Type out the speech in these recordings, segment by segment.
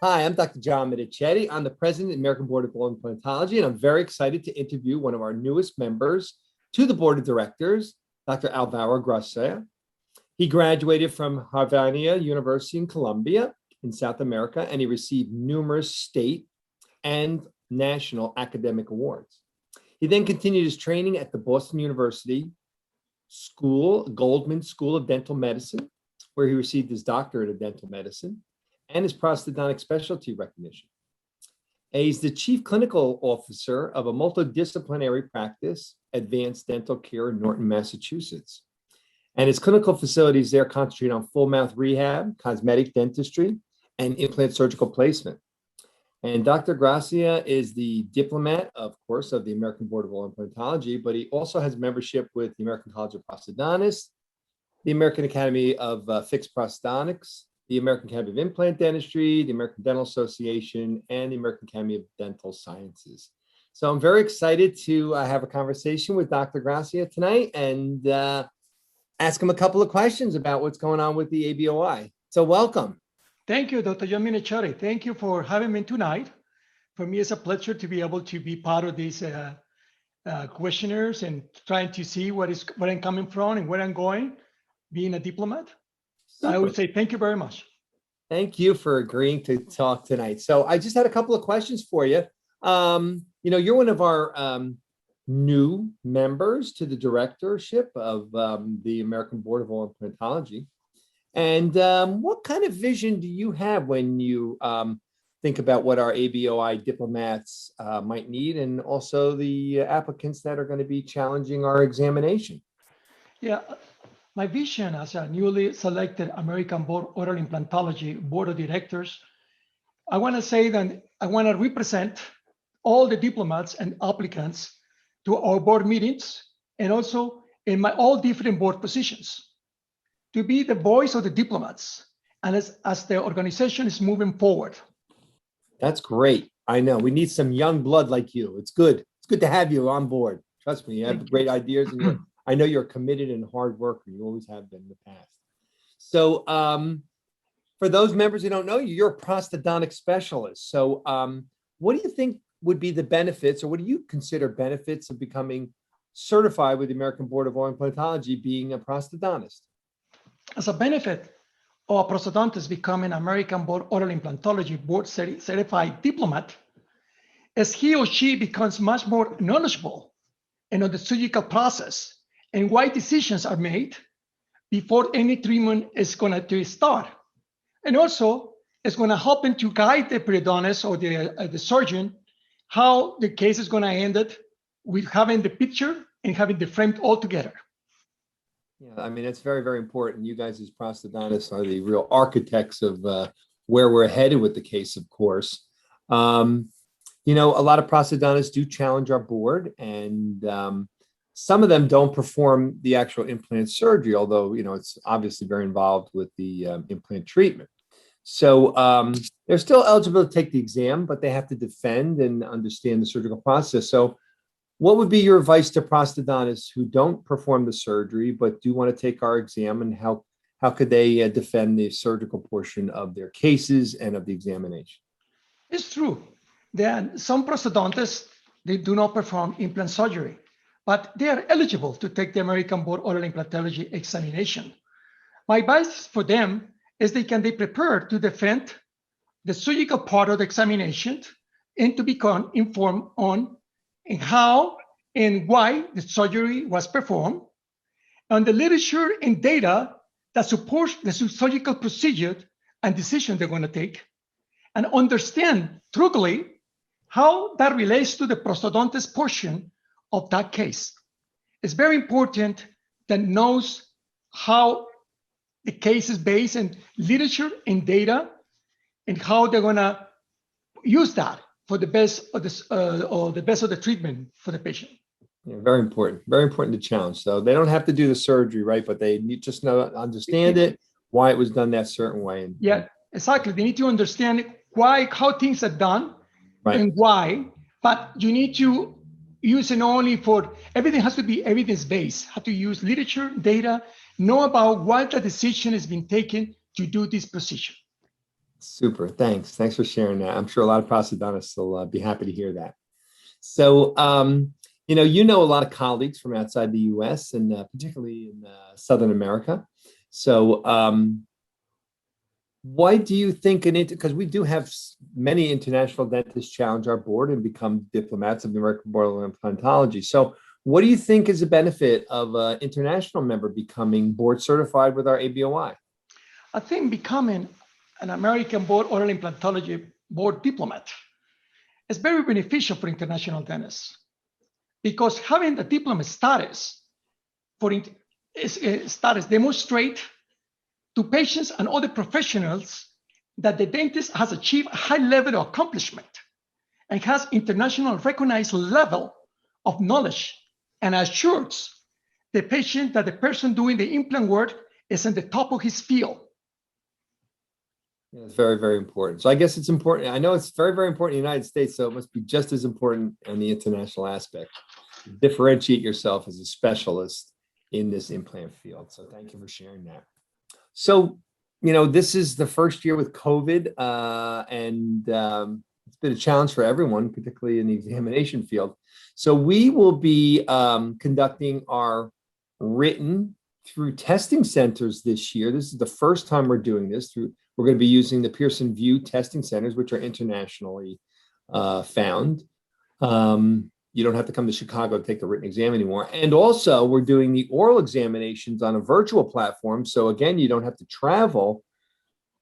Hi, I'm Dr. John Medicetti. I'm the president of the American Board of Implantology, and I'm very excited to interview one of our newest members to the board of directors, Dr. Alvaro Gracia. He graduated from Javeriana University in Colombia in South America, and he received numerous state and national academic awards. He then continued his training at the Boston University Goldman School of Dental Medicine, where he received his Doctorate of Dental Medicine and his prosthodontic specialty recognition. He's the chief clinical officer of a multidisciplinary practice, Advanced Dental Care in Norton, Massachusetts. And his clinical facilities there concentrate on full mouth rehab, cosmetic dentistry, and implant surgical placement. And Dr. Gracia is the Diplomate, of course, of the American Board of Implantology, but he also has membership with the American College of Prosthodontists, the American Academy of Fixed Prosthodontics, the American Academy of Implant Dentistry, the American Dental Association, and the American Academy of Dental Sciences. So I'm very excited to have a conversation with Dr. Gracia tonight and ask him a couple of questions about what's going on with the ABOI. So welcome. Thank you, Dr. John Medicetti. Thank you for having me tonight. For me, it's a pleasure to be able to be part of these questionnaires and trying to see where I'm coming from and where I'm going, being a diplomat. So I would say thank you very much. Thank you for agreeing to talk tonight. So I just had a couple of questions for you. You're one of our new members to the directorship of the American Board of Implantology. And what kind of vision do you have when you think about what our ABOI diplomats might need, and also the applicants that are going to be challenging our examination? Yeah. My vision as a newly selected American Board Oral Implantology Board of Directors, I want to say that I want to represent all the diplomats and applicants to our board meetings and also in all different board positions, to be the voice of the diplomats and as the organization is moving forward. That's great. I know we need some young blood like you. It's good. It's good to have you on board. Trust me, you have great ideas and I know you're committed and hard worker. You always have been in the past. So for those members who don't know you, you're a prosthodontic specialist. So what do you think would be the benefits, or what do you consider benefits of becoming certified with the American Board of Oral Implantology being a prosthodontist? As a benefit of a prosthodontist becoming American Board Oral Implantology Board certified diplomat, as he or she becomes much more knowledgeable and on the surgical process and why decisions are made before any treatment is going to start. And also, it's going to help him to guide the periodontist or the surgeon how the case is going to end it with having the picture and having the frame all together. Yeah, I mean, it's very, very important. You guys as prosthodontists are the real architects of where we're headed with the case, of course. A lot of prosthodontists do challenge our board, and some of them don't perform the actual implant surgery, although, it's obviously very involved with the implant treatment. So they're still eligible to take the exam, but they have to defend and understand the surgical process. So what would be your advice to prosthodontists who don't perform the surgery, but do want to take our exam, and how could they defend the surgical portion of their cases and of the examination? It's true that some prosthodontists, they do not perform implant surgery, but they are eligible to take the American Board Oral Implantology examination. My advice for them is they prepare to defend the surgical part of the examination and to become informed on how and why the surgery was performed, and the literature and data that supports the surgical procedure and decision they're going to take, and understand truly how that relates to the prosthodontist portion of that case. It's very important that knows how the case is based in literature and data, and how they're going to use that for the best of the treatment for the patient. Yeah, very important to challenge. So they don't have to do the surgery, right? But they need just understand it, why it was done that certain way. Yeah, exactly. They need to understand how things are done, right, and why. But you need to using only for, everything has to be evidence-based, have to use literature, data, know about what the decision has been taken to do this procedure. Super. Thanks. Thanks for sharing that. I'm sure a lot of prosthodontists will be happy to hear that. So, you know a lot of colleagues from outside the U.S. and particularly in Southern America. So, why do you think because we do have many international dentists challenge our board and become diplomats of the American Board of Implantology. So, what do you think is the benefit of an international member becoming board certified with our ABOI? I think becoming an American Board Oral Implantology Board Diplomate is very beneficial for international dentists, because having the diplomate status demonstrate to patients and other professionals that the dentist has achieved a high level of accomplishment and has international recognized level of knowledge, and assures the patient that the person doing the implant work is in the top of his field. Yeah, it's very, very important. So I guess it's important. I know it's very, very important in the United States, so it must be just as important on the international aspect. Differentiate yourself as a specialist in this implant field. So thank you for sharing that. So, this is the first year with COVID, and it's been a challenge for everyone, particularly in the examination field. So we will be conducting our written through testing centers this year. This is the first time we're doing this. We're going to be using the Pearson VUE testing centers, which are internationally found. You don't have to come to Chicago to take the written exam anymore. And also, we're doing the oral examinations on a virtual platform. So again, you don't have to travel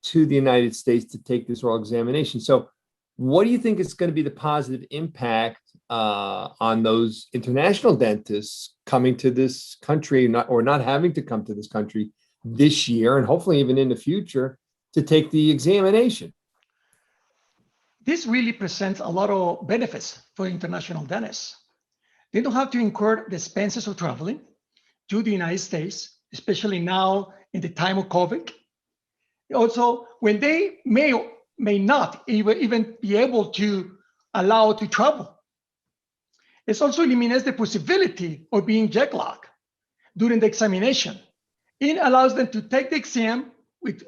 to the United States to take this oral examination. So what do you think is going to be the positive impact on those international dentists coming to this country, or not having to come to this country this year, and hopefully even in the future, to take the examination? This really presents a lot of benefits for international dentists. They don't have to incur the expenses of traveling to the United States, especially now in the time of COVID. Also, when they may not even be able to allow to travel. It also eliminates the possibility of being jet lagged during the examination. It allows them to take the exam with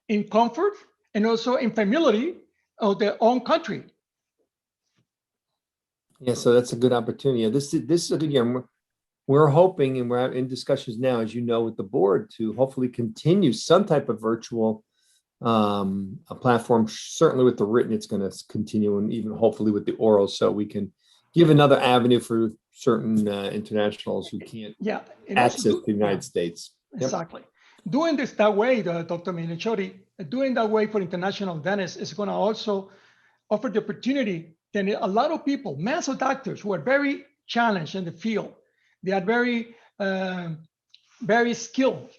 in comfort and also in familiarity of their own country. Yeah, so that's a good opportunity. This is a good year. We're hoping, and we're in discussions now, as you know, with the board to hopefully continue some type of virtual a platform. Certainly with the written, it's going to continue, and even hopefully with the oral, so we can give another avenue for certain internationals who can't access the United States. Exactly. Doing this that way, Dr. Minachori, doing that way for international dentists is going to also offer the opportunity that a lot of people, mass of doctors who are very challenged in the field, they are very, very skilled.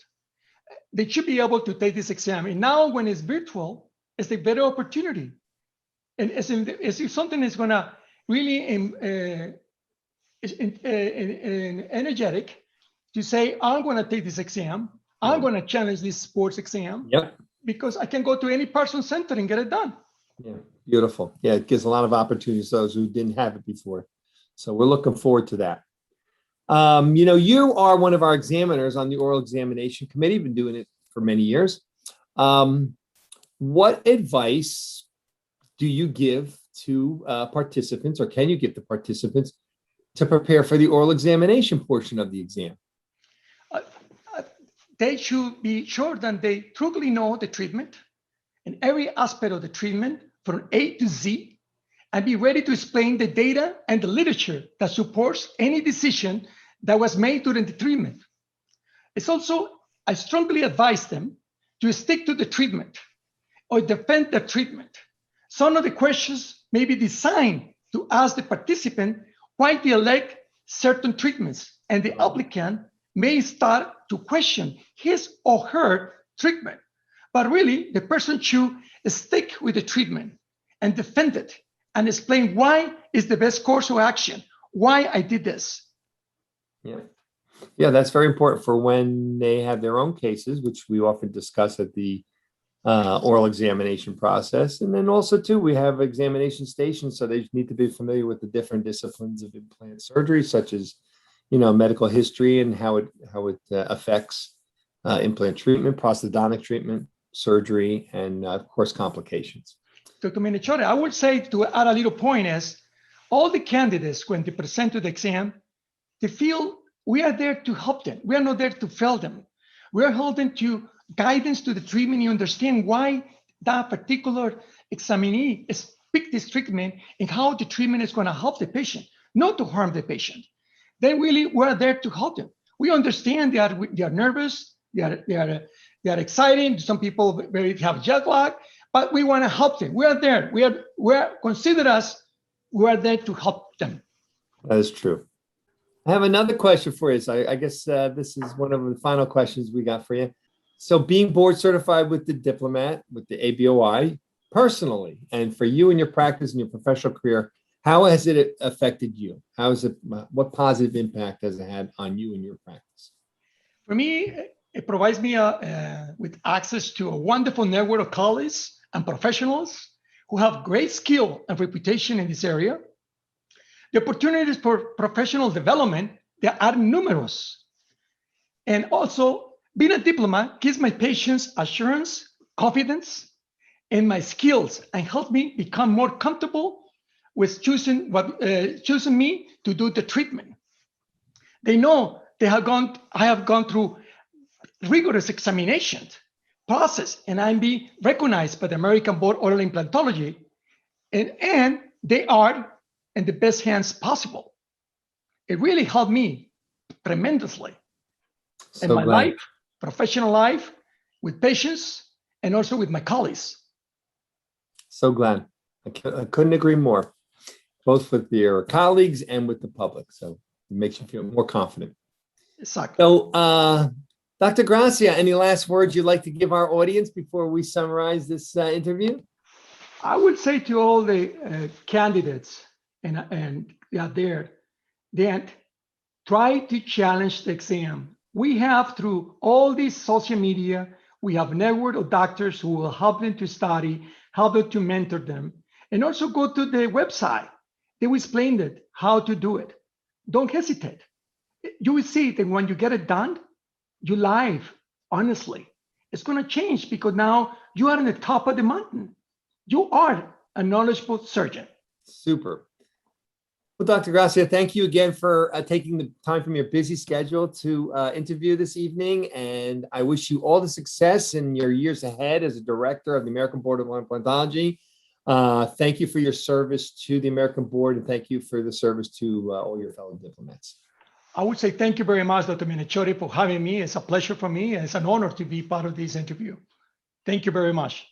They should be able to take this exam. And now when it's virtual, it's a better opportunity. And it's if something is going to really energetic to say, I'm going to take this exam. I'm going to challenge this sports exam because I can go to any person center and get it done. Yeah, beautiful. Yeah, it gives a lot of opportunities to those who didn't have it before. So we're looking forward to that. You are one of our examiners on the oral examination committee. Been doing it for many years. What advice do you give to participants, or can you give to participants to prepare for the oral examination portion of the exam? They should be sure that they truly know the treatment and every aspect of the treatment from A to Z, and be ready to explain the data and the literature that supports any decision that was made during the treatment. It's also, I strongly advise them to stick to the treatment or defend the treatment. Some of the questions may be designed to ask the participant why they elect certain treatments, and the applicant may start to question his or her treatment. But really, the person should stick with the treatment and defend it and explain why is the best course of action, why I did this. Yeah, that's very important for when they have their own cases, which we often discuss at the oral examination process. And then also too, we have examination stations. So they need to be familiar with the different disciplines of implant surgery, such as, medical history and how it affects implant treatment, prosthodontic treatment, surgery, and of course, complications. Dr. Minachore, I would say to add a little point is all the candidates, when they present to the exam, they feel we are there to help them. We are not there to fail them. We are holding to guidance to the treatment. You understand why that particular examinee is picked this treatment and how the treatment is going to help the patient, not to harm the patient. Then really we're there to help them. We understand they are nervous, they are excited. Some people have jet lag, but we want to help them. We are there. We are consider us. We are there to help them. That is true. I have another question for you. So I guess this is one of the final questions we got for you. So being board certified with the Diplomate, with the ABOI, personally, and for you and your practice and your professional career, how has it affected you? What positive impact has it had on you and your practice? For me, it provides me with access to a wonderful network of colleagues and professionals who have great skill and reputation in this area. The opportunities for professional development, they are numerous. And also, being a diplomat gives my patients assurance, confidence, and my skills, and help me become more comfortable with choosing me to do the treatment. They know I have gone through rigorous examination process, and I'm being recognized by the American Board of Oral Implantology, and they are in the best hands possible. It really helped me tremendously in my life, professional life, with patients, and also with my colleagues. So glad. I couldn't agree more, both with your colleagues and with the public. So it makes you feel more confident. Exactly. So, Dr. Gracia, any last words you'd like to give our audience before we summarize this interview? I would say to all the candidates and out there that try to challenge the exam. We have, through all these social media, we have a network of doctors who will help them to study, help them to mentor them, and also go to the website. They will explain it, how to do it. Don't hesitate. You will see that when you get it done, your life, honestly, it's going to change because now you are on the top of the mountain. You are a knowledgeable surgeon. Super. Well, Dr. Gracia, thank you again for taking the time from your busy schedule to interview this evening. And I wish you all the success in your years ahead as a director of the American Board of Implantology. Thank you for your service to the American Board, and thank you for the service to all your fellow diplomats. I would say thank you very much, Dr. Minachore, for having me. It's a pleasure for me. It's an honor to be part of this interview. Thank you very much.